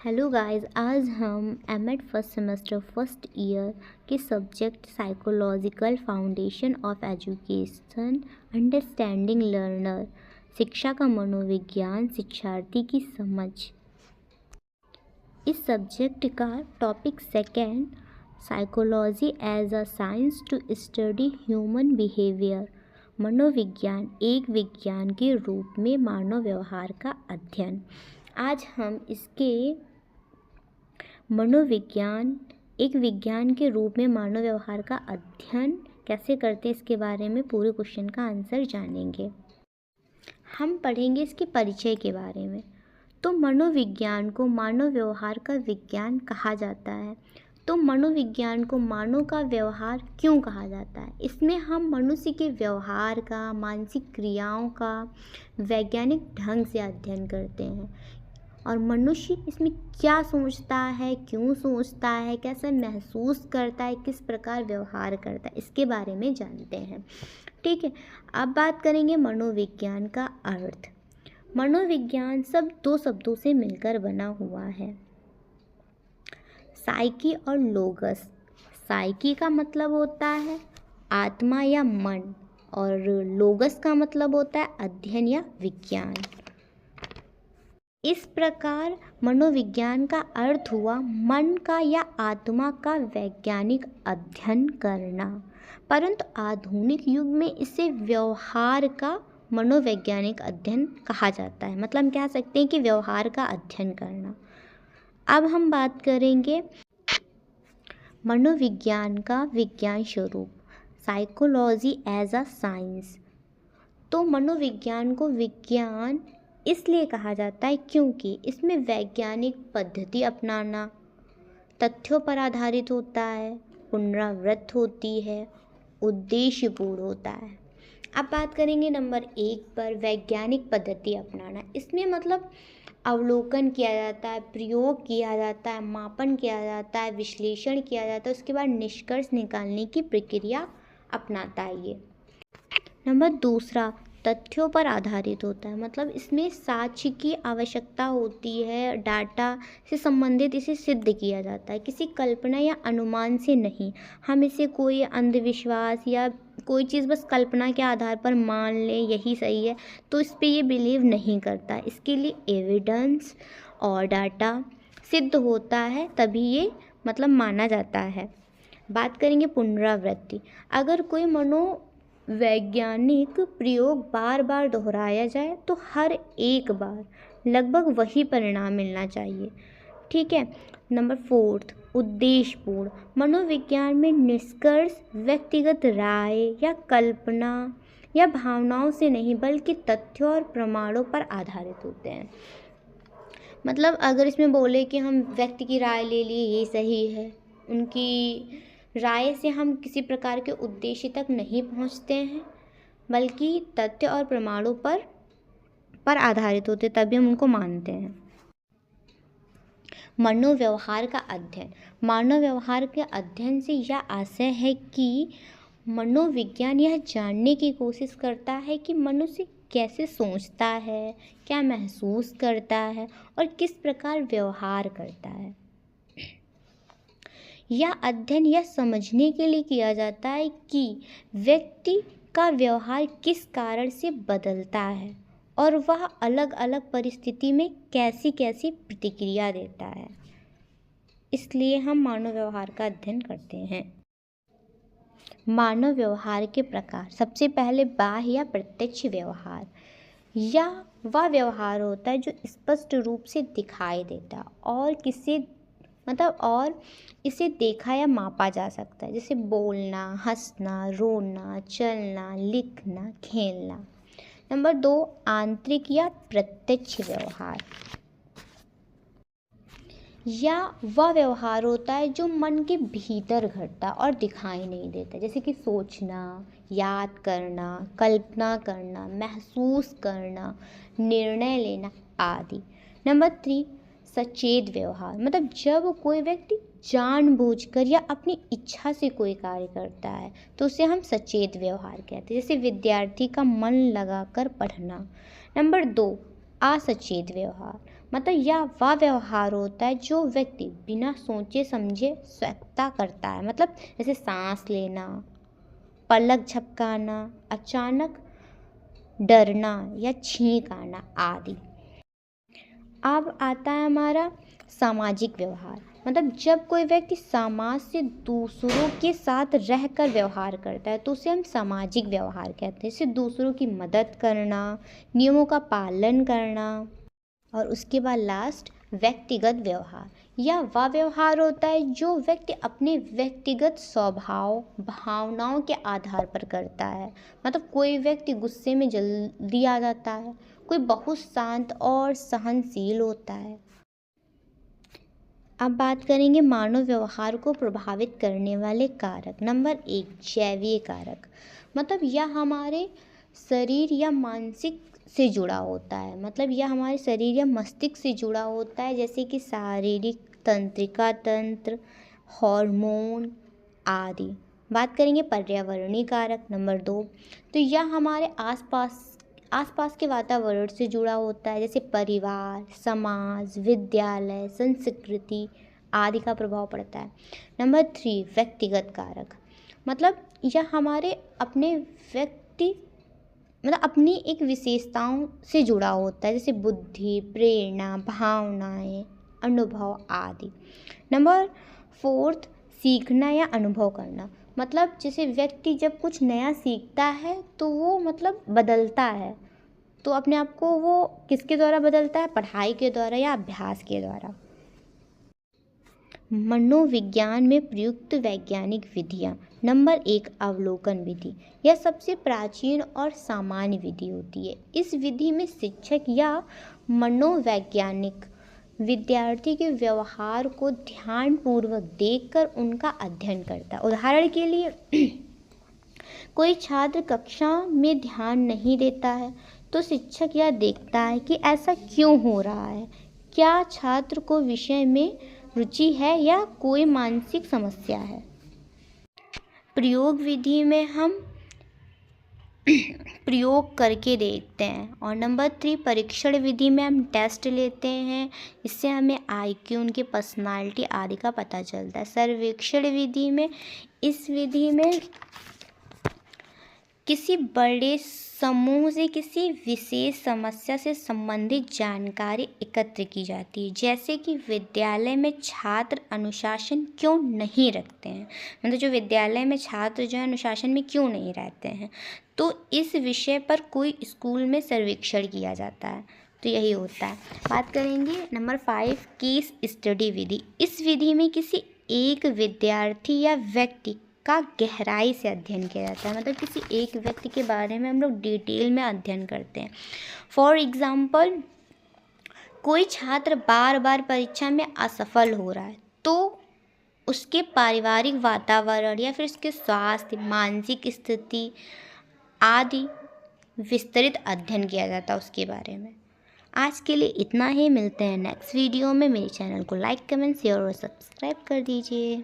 Hello guys, आज हम MEd first semester first year के subject psychological foundation of education understanding learner, शिक्षा का मनोविज्ञान, शिक्षार्थी की समझ, इस सब्जेक्ट का topic second, psychology as a science to study human behaviour, मनोविज्ञान एक विज्ञान के रूप में मानव व्यवहार का अध्ययन। आज हम इसके मनोविज्ञान एक विज्ञान के रूप में मानव व्यवहार का अध्ययन कैसे करते हैं इसके बारे में पूरे क्वेश्चन का आंसर जानेंगे। हम पढ़ेंगे इसके परिचय के बारे में। तो मनोविज्ञान को मानव व्यवहार का विज्ञान कहा जाता है। तो मनोविज्ञान को मानव का व्यवहार क्यों कहा जाता है? इसमें हम मनुष्य के व्यवहार का, मानसिक क्रियाओं का वैज्ञानिक ढंग से अध्ययन करते हैं और मनुष्य इसमें क्या सोचता है, क्यों सोचता है, कैसा महसूस करता है, किस प्रकार व्यवहार करता है, इसके बारे में जानते हैं। ठीक है, अब बात करेंगे मनोविज्ञान का अर्थ। मनोविज्ञान सब दो शब्दों से मिलकर बना हुआ है, साइकी और लोगस। साइकी का मतलब होता है आत्मा या मन और लोगस का मतलब होता है अध्ययन या विज्ञान। इस प्रकार मनोविज्ञान का अर्थ हुआ मन का या आत्मा का वैज्ञानिक अध्ययन करना, परंतु आधुनिक युग में इसे व्यवहार का मनोवैज्ञानिक अध्ययन कहा जाता है। मतलब हम कह सकते हैं कि व्यवहार का अध्ययन करना। अब हम बात करेंगे मनोविज्ञान का विज्ञान स्वरूप, साइकोलॉजी एज अ साइंस। तो मनोविज्ञान को विज्ञान इसलिए कहा जाता है क्योंकि इसमें वैज्ञानिक पद्धति अपनाना, तथ्यों पर आधारित होता है, पुनरावृत्त होती है, उद्देश्यपूर्ण होता है। अब बात करेंगे नंबर 1 पर, वैज्ञानिक पद्धति अपनाना। इसमें मतलब अवलोकन किया जाता है, प्रयोग किया जाता है, मापन किया जाता है, विश्लेषण किया जाता है, उसके बाद निष्कर्ष निकालने की प्रक्रिया अपनाता है ये। नंबर 2, तथ्यों पर आधारित होता है। मतलब इसमें साक्ष्य की आवश्यकता होती है, डाटा से संबंधित इसे सिद्ध किया जाता है, किसी कल्पना या अनुमान से नहीं। हम इसे कोई अंधविश्वास या कोई चीज़ बस कल्पना के आधार पर मान लें यही सही है तो इस पे ये बिलीव नहीं करता। इसके लिए एविडेंस और डाटा सिद्ध होता है तभी ये मतलब माना जाता है। बात करेंगे पुनरावृत्ति। अगर कोई मनोवैज्ञानिक प्रयोग बार बार दोहराया जाए तो हर एक बार लगभग वही परिणाम मिलना चाहिए। ठीक है। नंबर 4, उद्देश्यपूर्ण। मनोविज्ञान में निष्कर्ष व्यक्तिगत राय या कल्पना या भावनाओं से नहीं बल्कि तथ्यों और प्रमाणों पर आधारित होते हैं। मतलब अगर इसमें बोले कि हम व्यक्ति की राय ले लिए ये सही है, उनकी राय से हम किसी प्रकार के उद्देश्य तक नहीं पहुंचते हैं बल्कि तथ्य और प्रमाणों पर आधारित होते तभी हम उनको मानते हैं। मनोव्यवहार का अध्ययन। मानव व्यवहार के अध्ययन से यह आशय है कि मनोविज्ञान यह जानने की कोशिश करता है कि मनुष्य कैसे सोचता है, क्या महसूस करता है और किस प्रकार व्यवहार करता है। यह अध्ययन यह समझने के लिए किया जाता है कि व्यक्ति का व्यवहार किस कारण से बदलता है और वह अलग अलग परिस्थिति में कैसी कैसी प्रतिक्रिया देता है। इसलिए हम मानव व्यवहार का अध्ययन करते हैं। मानव व्यवहार के प्रकार। सबसे पहले बाह्य या प्रत्यक्ष व्यवहार। यह वह व्यवहार होता है जो स्पष्ट रूप से दिखाई देता और इसे देखा या मापा जा सकता है, जैसे बोलना, हंसना, रोना, चलना, लिखना, खेलना। नंबर 2, आंतरिक या प्रत्यक्ष व्यवहार। या वह व्यवहार होता है जो मन के भीतर घटता और दिखाई नहीं देता, जैसे कि सोचना, याद करना, कल्पना करना, महसूस करना, निर्णय लेना आदि। नंबर 3, सचेत व्यवहार। मतलब जब कोई व्यक्ति जानबूझकर या अपनी इच्छा से कोई कार्य करता है तो उसे हम सचेत व्यवहार कहते हैं, जैसे विद्यार्थी का मन लगाकर पढ़ना। नंबर 2, असचेत व्यवहार। मतलब यह वह व्यवहार होता है जो व्यक्ति बिना सोचे समझे स्वतः करता है। मतलब जैसे सांस लेना, पलक झपकाना, अचानक डरना या छींक आना आदि। अब आता है हमारा सामाजिक व्यवहार। मतलब जब कोई व्यक्ति समाज से दूसरों के साथ रहकर व्यवहार करता है तो उसे हम सामाजिक व्यवहार कहते हैं। जैसे दूसरों की मदद करना, नियमों का पालन करना। और उसके बाद लास्ट व्यक्तिगत व्यवहार। यह वह व्यवहार होता है जो व्यक्ति अपने व्यक्तिगत स्वभाव भावनाओं के आधार पर करता है। मतलब कोई व्यक्ति गुस्से में जल्दी आ जाता है, कोई बहुत शांत और सहनशील होता है। अब बात करेंगे मानव व्यवहार को प्रभावित करने वाले कारक। नंबर 1, जैवीय कारक। मतलब यह हमारे शरीर या मानसिक से जुड़ा होता है। मतलब यह हमारे शरीर या मस्तिष्क से जुड़ा होता है, जैसे कि शारीरिक तंत्रिका तंत्र, हार्मोन आदि। बात करेंगे पर्यावरणीय कारक। नंबर 2, तो यह हमारे आसपास के वातावरण से जुड़ा होता है, जैसे परिवार, समाज, विद्यालय, संस्कृति आदि का प्रभाव पड़ता है। नंबर 3, व्यक्तिगत कारक। मतलब यह हमारे अपने अपनी एक विशेषताओं से जुड़ा होता है, जैसे बुद्धि, प्रेरणा, भावनाएं, अनुभव आदि। नंबर 4, सीखना या अनुभव करना। मतलब जैसे व्यक्ति जब कुछ नया सीखता है तो वो मतलब बदलता है, तो अपने आप को वो किसके द्वारा बदलता है? पढ़ाई के द्वारा या अभ्यास के द्वारा। मनोविज्ञान में प्रयुक्त वैज्ञानिक विधियाँ। नंबर 1, अवलोकन विधि। यह सबसे प्राचीन और सामान्य विधि होती है। इस विधि में शिक्षक या मनोवैज्ञानिक विद्यार्थी के व्यवहार को ध्यानपूर्वक देखकर उनका अध्ययन करता है। उदाहरण के लिए कोई छात्र कक्षा में ध्यान नहीं देता है तो शिक्षक यह देखता है कि ऐसा क्यों हो रहा है। क्या छात्र को विषय में रुचि है या कोई मानसिक समस्या है। प्रयोग विधि में हम प्रयोग करके देखते हैं। और नंबर 3, परीक्षण विधि में हम टेस्ट लेते हैं, इससे हमें IQ, उनकी पर्सनालिटी आदि का पता चलता है। सर्वेक्षण विधि में, इस विधि में किसी बड़े समूह से किसी विशेष समस्या से संबंधित जानकारी एकत्र की जाती है, जैसे कि विद्यालय में छात्र अनुशासन क्यों नहीं रखते हैं। मतलब जो विद्यालय में छात्र जो है अनुशासन में क्यों नहीं रहते हैं, तो इस विषय पर कोई स्कूल में सर्वेक्षण किया जाता है। तो यही होता है। बात करेंगे नंबर 5, केस स्टडी विधि। इस विधि में किसी एक विद्यार्थी या व्यक्ति का गहराई से अध्ययन किया जाता है। मतलब किसी एक व्यक्ति के बारे में हम लोग डिटेल में अध्ययन करते हैं। फॉर एग्जाम्पल, कोई छात्र बार बार परीक्षा में असफल हो रहा है तो उसके पारिवारिक वातावरण या फिर उसके स्वास्थ्य, मानसिक स्थिति आदि विस्तृत अध्ययन किया जाता है उसके बारे में। आज के लिए इतना ही। मिलते हैं नेक्स्ट वीडियो में। मेरे चैनल को लाइक, कमेंट, शेयर और सब्सक्राइब कर दीजिए।